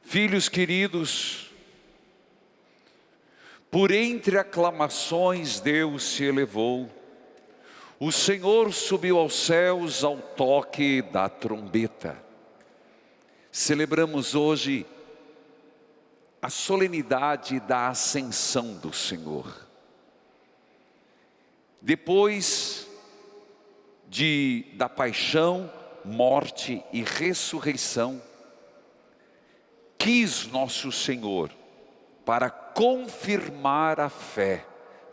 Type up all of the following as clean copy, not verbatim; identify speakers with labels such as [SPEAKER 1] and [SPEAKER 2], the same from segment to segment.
[SPEAKER 1] Filhos queridos, por entre aclamações Deus se elevou, o Senhor subiu aos céus ao toque da trombeta. Celebramos hoje a solenidade da ascensão do Senhor. Depois da paixão, morte e ressurreição, quis nosso Senhor, para confirmar a fé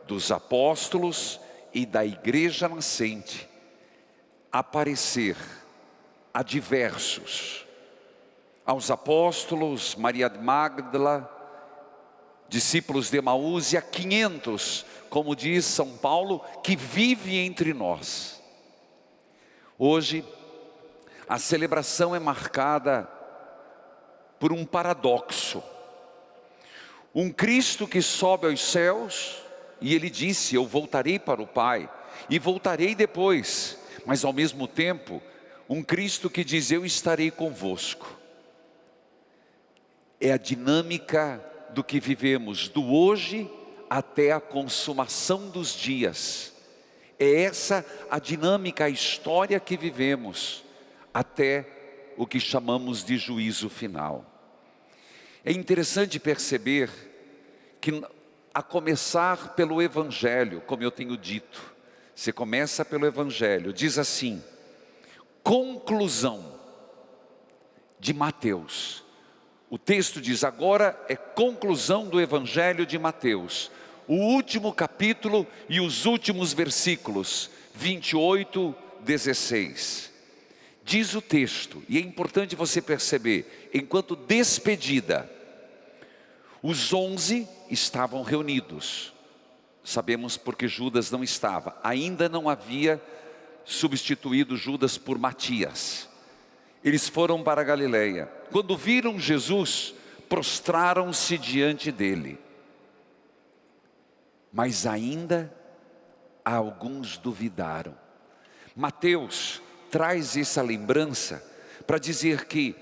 [SPEAKER 1] dos apóstolos e da igreja nascente, aparecer a diversos, aos apóstolos, Maria de Magdala, discípulos de Emaús, e a 500, como diz São Paulo, que vive entre nós. Hoje, a celebração é marcada por um paradoxo. Um Cristo que sobe aos céus, e Ele disse: eu voltarei para o Pai, e voltarei depois. Mas ao mesmo tempo, um Cristo que diz: eu estarei convosco. É a dinâmica do que vivemos, do hoje até a consumação dos dias. É essa a dinâmica, a história que vivemos, até o que chamamos de juízo final. É interessante perceber que, a começar pelo Evangelho, como eu tenho dito, você começa pelo Evangelho, diz assim: conclusão de Mateus. O texto diz, agora é conclusão do Evangelho de Mateus, o último capítulo e os últimos versículos, 28, 16. Diz o texto, e é importante você perceber, enquanto despedida, os 11 estavam reunidos. Sabemos porque Judas não estava, ainda não havia substituído Judas por Matias. Eles foram para a Galileia. Quando viram Jesus, prostraram-se diante dele. Mas ainda alguns duvidaram. Mateus traz essa lembrança para dizer que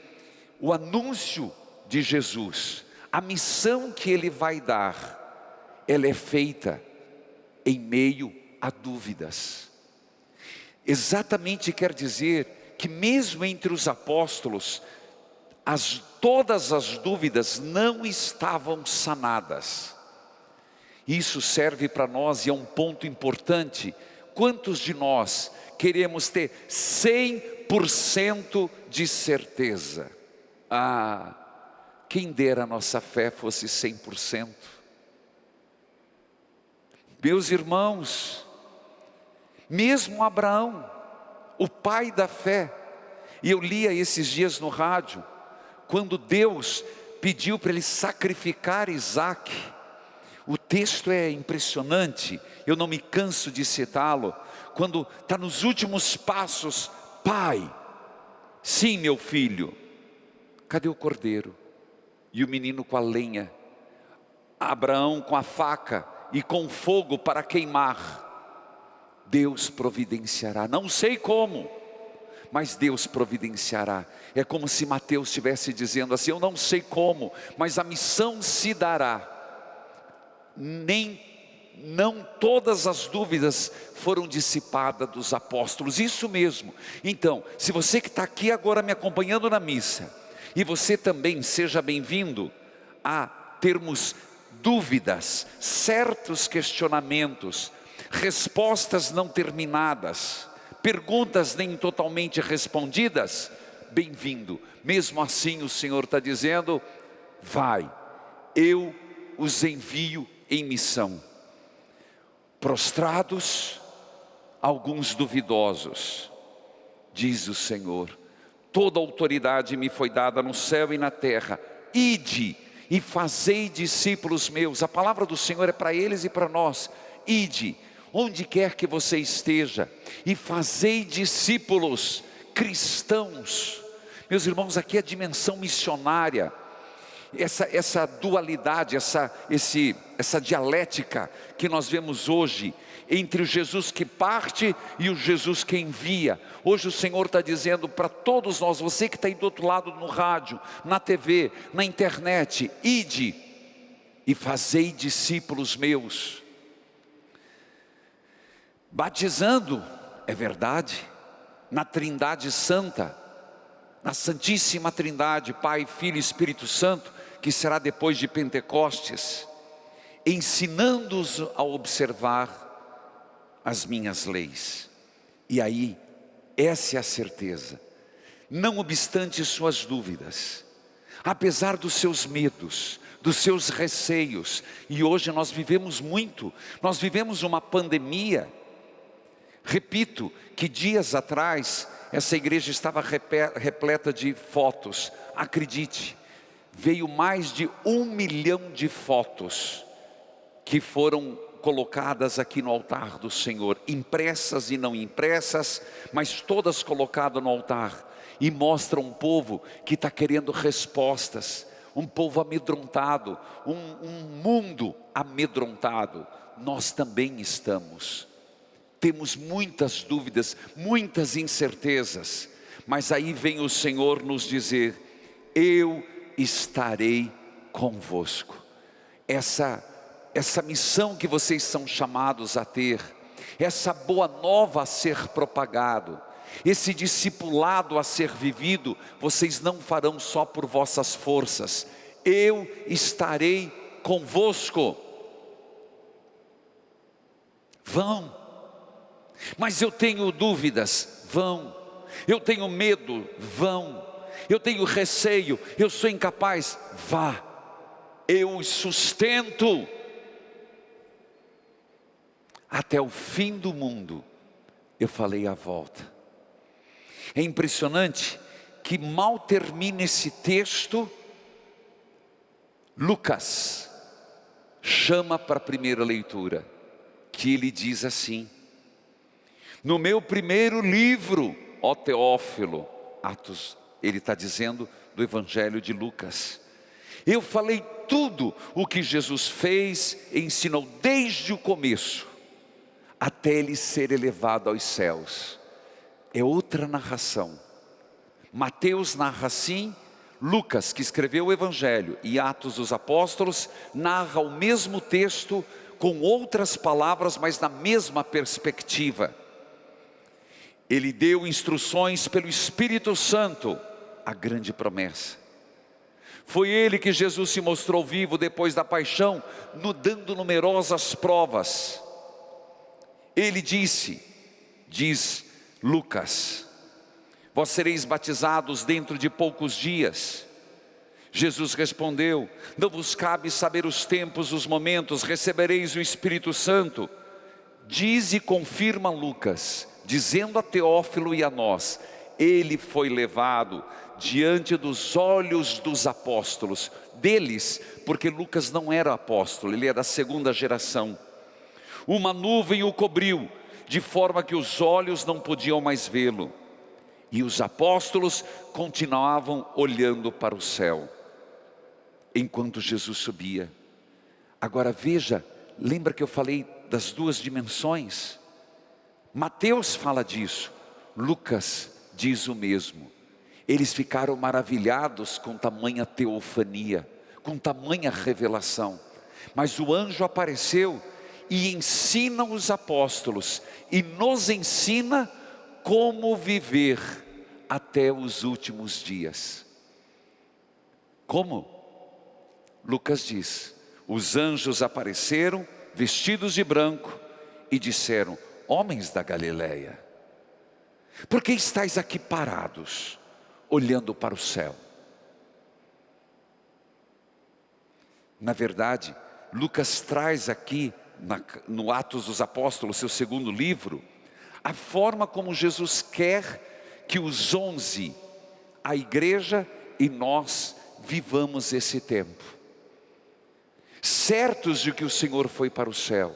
[SPEAKER 1] o anúncio de Jesus, a missão que Ele vai dar, ela é feita em meio a dúvidas. Exatamente quer dizer que mesmo entre os apóstolos, todas as dúvidas não estavam sanadas. Isso serve para nós e é um ponto importante. Quantos de nós queremos ter 100% de certeza? Quem dera a nossa fé fosse 100%. Meus irmãos, mesmo Abraão, o pai da fé, e eu lia esses dias no rádio, quando Deus pediu para ele sacrificar Isaque, o texto é impressionante, eu não me canso de citá-lo, quando está nos últimos passos: pai, sim meu filho, cadê o cordeiro? E o menino com a lenha, Abraão com a faca e com fogo para queimar. Deus providenciará, não sei como, mas Deus providenciará. É como se Mateus estivesse dizendo assim: eu não sei como, mas a missão se dará. Não todas as dúvidas foram dissipadas dos apóstolos, isso mesmo. Então, se você que está aqui agora me acompanhando na missa, e você também, seja bem-vindo a termos dúvidas, certos questionamentos, respostas não terminadas, perguntas nem totalmente respondidas, bem-vindo. Mesmo assim o Senhor está dizendo: vai, eu os envio em missão. Prostrados, alguns duvidosos, diz o Senhor: toda autoridade me foi dada no céu e na terra, ide e fazei discípulos meus. A palavra do Senhor é para eles e para nós: ide, onde quer que você esteja, e fazei discípulos cristãos. Meus irmãos, aqui é a dimensão missionária. essa dualidade, essa dialética que nós vemos hoje entre o Jesus que parte e o Jesus que envia. Hoje o Senhor está dizendo para todos nós, você que está aí do outro lado no rádio, na TV, na internet: ide e fazei discípulos meus, batizando, é verdade, na Trindade Santa, na Santíssima Trindade, Pai, Filho e Espírito Santo, que será depois de Pentecostes, ensinando-os a observar as minhas leis. E aí, essa é a certeza, não obstante suas dúvidas, apesar dos seus medos, dos seus receios, e hoje nós vivemos uma pandemia. Repito que dias atrás, essa igreja estava repleta de fotos. Acredite, veio mais de 1 milhão de fotos que foram colocadas aqui no altar do Senhor, impressas e não impressas, mas todas colocadas no altar, e mostram um povo que está querendo respostas, um povo amedrontado, um mundo amedrontado. Nós também estamos. Temos muitas dúvidas, muitas incertezas, mas aí vem o Senhor nos dizer: eu estarei convosco. Essa missão que vocês são chamados a ter, essa boa nova a ser propagado, esse discipulado a ser vivido, vocês não farão só por vossas forças. Eu estarei convosco. Vão. Mas eu tenho dúvidas, vão. Eu tenho medo, vão. Eu tenho receio, eu sou incapaz, vá. Eu os sustento até o fim do mundo. Eu falei a volta. É impressionante que mal termina esse texto, Lucas chama para a primeira leitura, que ele diz assim: no meu primeiro livro, ó Teófilo, Atos, ele está dizendo do Evangelho de Lucas, eu falei tudo o que Jesus fez e ensinou desde o começo, até ele ser elevado aos céus. É outra narração. Mateus narra assim, Lucas, que escreveu o Evangelho, e Atos dos Apóstolos, narra o mesmo texto com outras palavras, mas na mesma perspectiva. Ele deu instruções pelo Espírito Santo, a grande promessa. Foi ele que Jesus se mostrou vivo depois da paixão, dando numerosas provas. Ele disse, diz Lucas, vós sereis batizados dentro de poucos dias. Jesus respondeu, não vos cabe saber os tempos, os momentos, recebereis o Espírito Santo. Diz e confirma Lucas, dizendo a Teófilo e a nós, ele foi levado diante dos olhos dos apóstolos, deles, porque Lucas não era apóstolo, ele era da segunda geração. Uma nuvem o cobriu, de forma que os olhos não podiam mais vê-lo. E os apóstolos continuavam olhando para o céu, enquanto Jesus subia. Agora veja, lembra que eu falei das duas dimensões? Mateus fala disso, Lucas diz o mesmo. Eles ficaram maravilhados com tamanha teofania, com tamanha revelação. Mas o anjo apareceu e ensina os apóstolos, e nos ensina como viver até os últimos dias. Como? Lucas diz, os anjos apareceram vestidos de branco e disseram, homens da Galileia, por que estáis aqui parados, olhando para o céu? Na verdade, Lucas traz aqui, no Atos dos Apóstolos, seu segundo livro, a forma como Jesus quer que os 11, a igreja e nós, vivamos esse tempo. Certos de que o Senhor foi para o céu.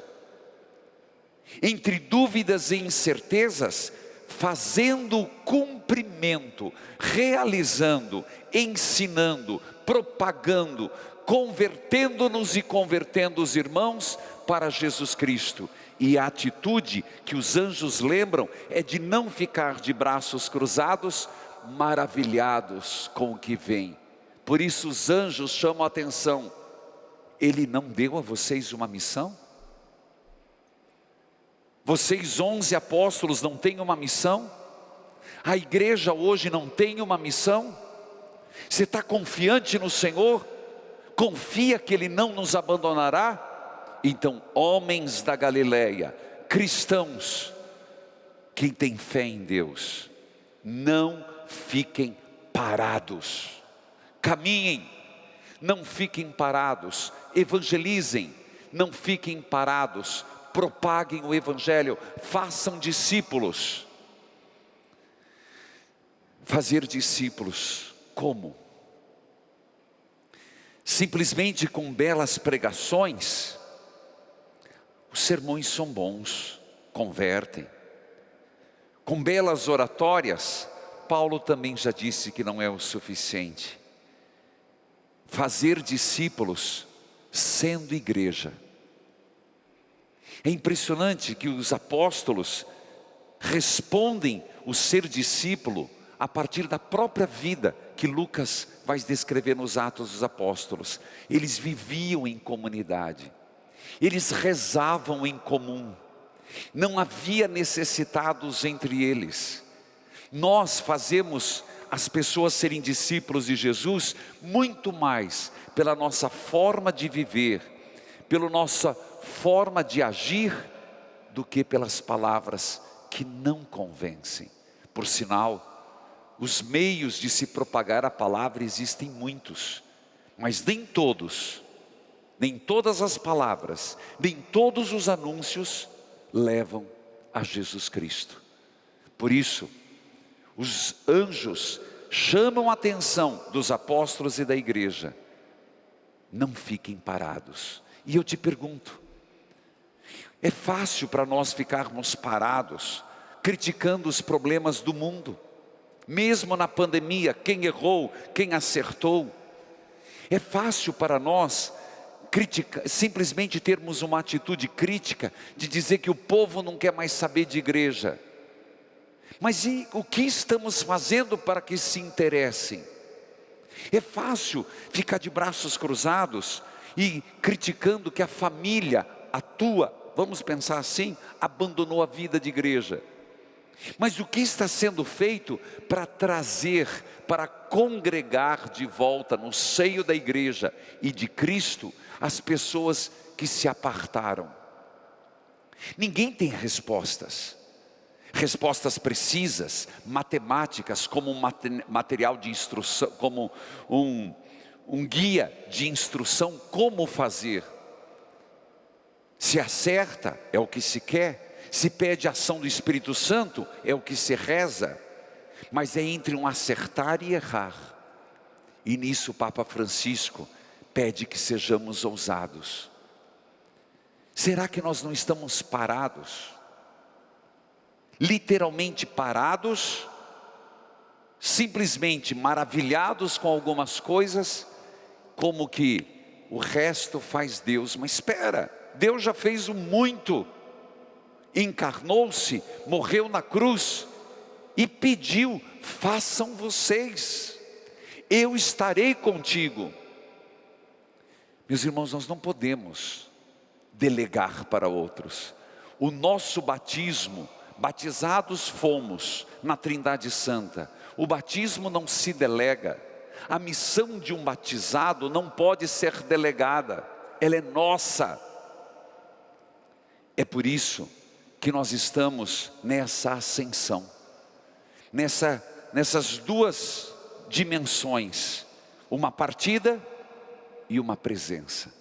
[SPEAKER 1] Entre dúvidas e incertezas, fazendo o cumprimento, realizando, ensinando, propagando, convertendo-nos e convertendo os irmãos para Jesus Cristo. E a atitude que os anjos lembram é de não ficar de braços cruzados, maravilhados com o que vem. Por isso os anjos chamam a atenção: Ele não deu a vocês uma missão? Vocês 11 apóstolos não têm uma missão? A igreja hoje não tem uma missão? Você está confiante no Senhor? Confia que Ele não nos abandonará? Então, homens da Galileia, cristãos, quem tem fé em Deus, não fiquem parados, caminhem, não fiquem parados, evangelizem, não fiquem parados, propaguem o Evangelho, façam discípulos. Fazer discípulos, como? Simplesmente com belas pregações? Os sermões são bons, convertem. Com belas oratórias? Paulo também já disse que não é o suficiente. Fazer discípulos sendo igreja. É impressionante que os apóstolos respondem o ser discípulo a partir da própria vida que Lucas vai descrever nos Atos dos Apóstolos. Eles viviam em comunidade, eles rezavam em comum, não havia necessitados entre eles. Nós fazemos as pessoas serem discípulos de Jesus muito mais pela nossa forma de viver, pela nossa forma de agir, do que pelas palavras que não convencem. Por sinal, os meios de se propagar a palavra existem muitos, mas nem todos, nem todas as palavras, nem todos os anúncios levam a Jesus Cristo. Por isso, os anjos chamam a atenção dos apóstolos e da igreja: não fiquem parados. E eu te pergunto, é fácil para nós ficarmos parados, criticando os problemas do mundo, mesmo na pandemia, quem errou, quem acertou? É fácil para nós simplesmente termos uma atitude crítica, de dizer que o povo não quer mais saber de igreja. Mas e o que estamos fazendo para que se interessem? É fácil ficar de braços cruzados e criticando que a família, a tua, vamos pensar assim, abandonou a vida de igreja. Mas o que está sendo feito para trazer, para congregar de volta no seio da igreja e de Cristo, as pessoas que se apartaram? Ninguém tem respostas precisas, matemáticas, como um material de instrução, como um guia de instrução, como fazer. Se acerta, é o que se quer. Se pede ação do Espírito Santo, é o que se reza. Mas é entre um acertar e errar. E nisso o Papa Francisco pede que sejamos ousados. Será que nós não estamos parados? Literalmente parados, simplesmente maravilhados com algumas coisas, como que o resto faz Deus. Mas espera, Deus já fez o muito, encarnou-se, morreu na cruz e pediu: façam vocês, eu estarei contigo. Meus irmãos, nós não podemos delegar para outros. O nosso batismo, batizados fomos na Trindade Santa. O batismo não se delega. A missão de um batizado não pode ser delegada, ela é nossa. É por isso que nós estamos nessa ascensão, nessas duas dimensões, uma partida e uma presença.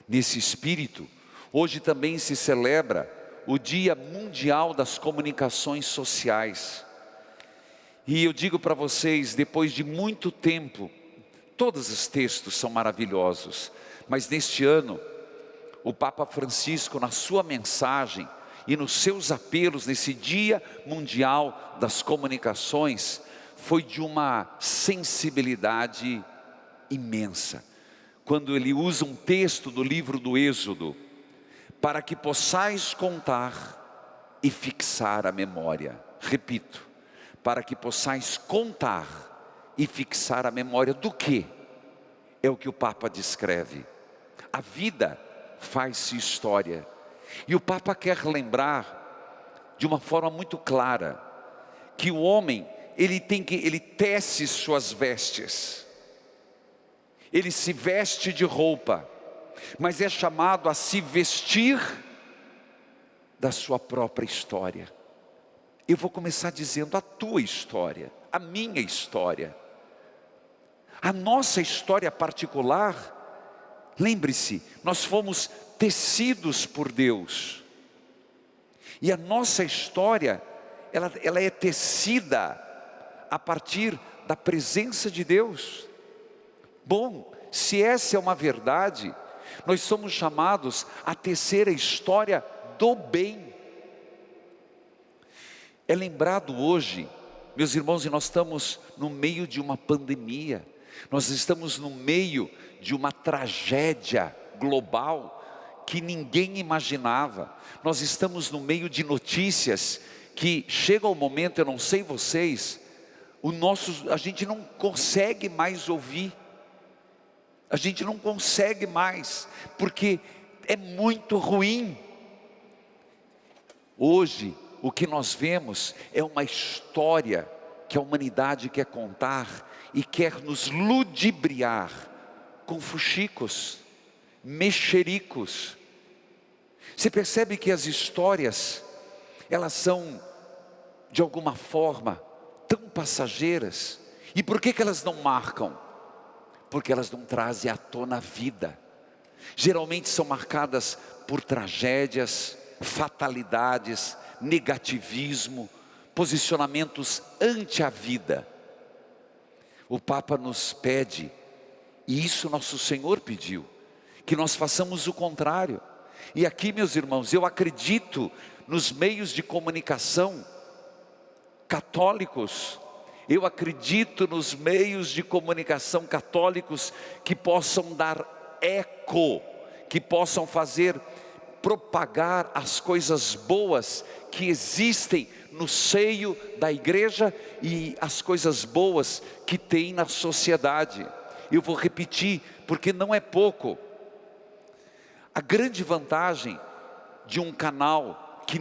[SPEAKER 1] Nesse espírito, hoje também se celebra o Dia Mundial das Comunicações Sociais. E eu digo para vocês, depois de muito tempo, todos os textos são maravilhosos, mas neste ano, o Papa Francisco, na sua mensagem, e nos seus apelos nesse Dia Mundial das Comunicações foi de uma sensibilidade imensa. Quando ele usa um texto do livro do Êxodo, para que possais contar e fixar a memória. Repito, para que possais contar e fixar a memória do quê? É o que o Papa descreve. A vida faz-se história. E o Papa quer lembrar de uma forma muito clara que o homem, ele tece suas vestes. Ele se veste de roupa, mas é chamado a se vestir da sua própria história. Eu vou começar dizendo a tua história, a minha história, a nossa história particular. Lembre-se, nós fomos tecidos por Deus, e a nossa história, ela é tecida a partir da presença de Deus. Bom, se essa é uma verdade, nós somos chamados a tecer a história do bem. É lembrado hoje, meus irmãos, e nós estamos no meio de uma pandemia, nós estamos no meio de uma tragédia global que ninguém imaginava. Nós estamos no meio de notícias que chega o momento, eu não sei vocês, a gente não consegue mais ouvir. A gente não consegue mais, porque é muito ruim. Hoje, o que nós vemos é uma história que a humanidade quer contar e quer nos ludibriar com fuxicos, mexericos. Você percebe que as histórias, elas são, de alguma forma, tão passageiras. E por que elas não marcam? Porque elas não trazem à tona a vida. Geralmente são marcadas por tragédias, fatalidades, negativismo, posicionamentos ante a vida. O Papa nos pede, e isso nosso Senhor pediu, que nós façamos o contrário. E aqui, meus irmãos, eu acredito nos meios de comunicação católicos. Eu acredito nos meios de comunicação católicos que possam dar eco, que possam fazer propagar as coisas boas que existem no seio da igreja e as coisas boas que tem na sociedade. Eu vou repetir, porque não é pouco. A grande vantagem de um canal que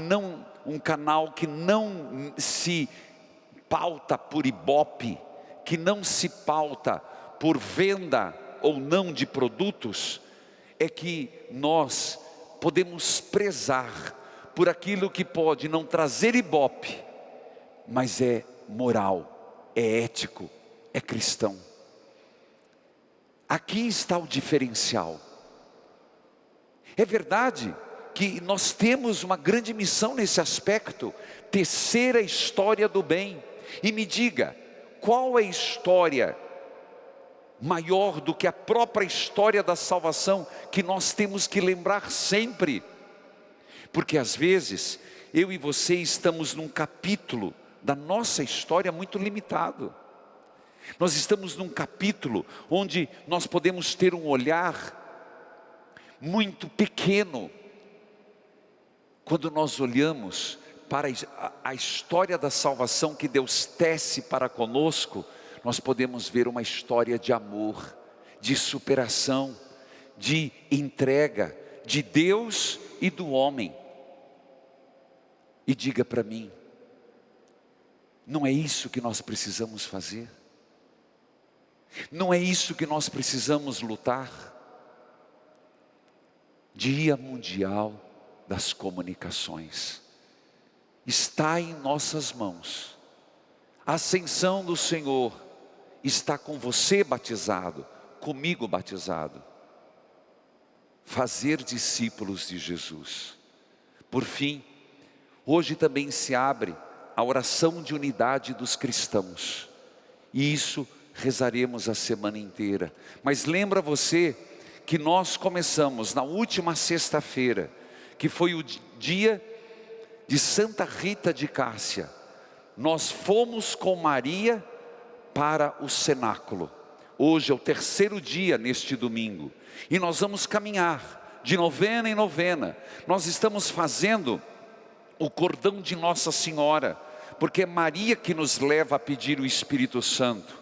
[SPEAKER 1] não se pauta por ibope, que não se pauta por venda ou não de produtos, é que nós podemos prezar por aquilo que pode não trazer ibope, mas é moral, é ético, é cristão. Aqui está o diferencial. É verdade que nós temos uma grande missão nesse aspecto, tecer a história do bem. E me diga, qual é a história maior do que a própria história da salvação, que nós temos que lembrar sempre? Porque às vezes, eu e você estamos num capítulo da nossa história muito limitado. Nós estamos num capítulo onde nós podemos ter um olhar muito pequeno. Quando nós olhamos para a história da salvação que Deus tece para conosco, nós podemos ver uma história de amor, de superação, de entrega, de Deus e do homem. E diga para mim, não é isso que nós precisamos fazer? Não é isso que nós precisamos lutar? Dia Mundial das Comunicações. Está em nossas mãos. A ascensão do Senhor está com você batizado, comigo batizado. Fazer discípulos de Jesus. Por fim, hoje também se abre a oração de unidade dos cristãos. E isso rezaremos a semana inteira. Mas lembra você que nós começamos na última sexta-feira, que foi o dia de Santa Rita de Cássia, nós fomos com Maria para o cenáculo. Hoje é o terceiro dia neste domingo, e nós vamos caminhar de novena em novena. Nós estamos fazendo o cordão de Nossa Senhora, porque é Maria que nos leva a pedir o Espírito Santo.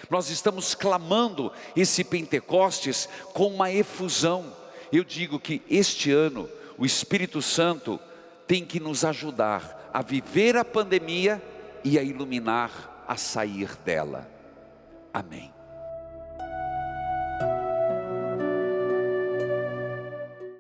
[SPEAKER 1] Nós estamos clamando esse Pentecostes com uma efusão. Eu digo que este ano o Espírito Santo tem que nos ajudar a viver a pandemia e a iluminar a sair dela. Amém.